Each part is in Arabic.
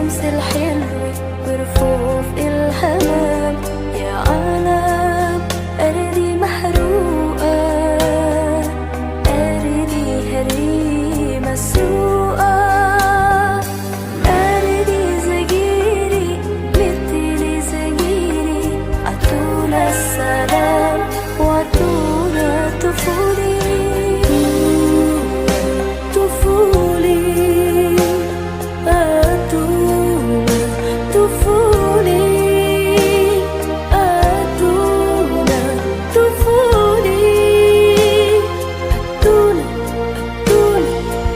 الشمس الحلوة ورفوف الهمام، يا عالم أرضي محروقة، أرضي هري مسروقة، أرضي زجيري مثل زجيري، عطونا السلام وعطونا طفولي، طفولي، عطونا طفولي، عطونا طفولي، عطونا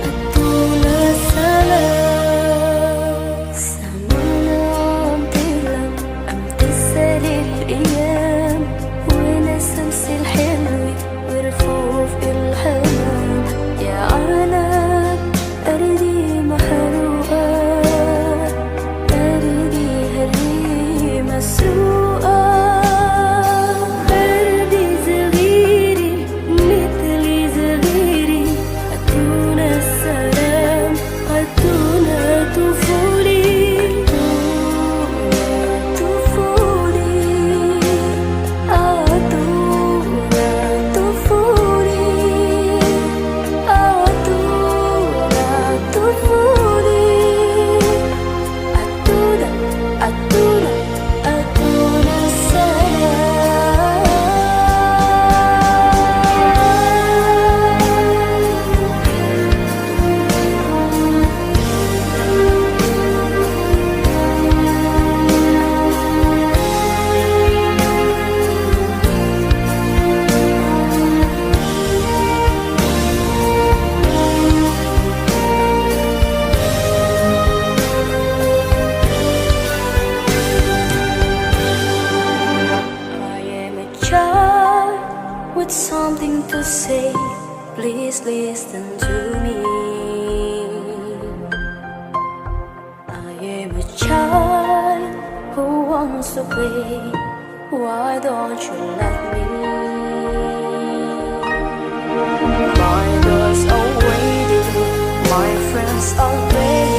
عطونا سلام. سمعنا عم تغلب عم تسأل الأيام، وين الشمس الحلوة ورفوف الهمام، يا عالم أرضي محروقة، أرضي هري مسروقة، أرضي صغيري مثل صغيري، عطونا السلام عطونا طفولي، طفولي، عطونا طفولي، عطونا طفولي، عطونا عطونا عطونا I am a child with something to say. Please listen to me. I am a child who wants to play. Why don't you let me? My doors are waiting, my friends are waiting.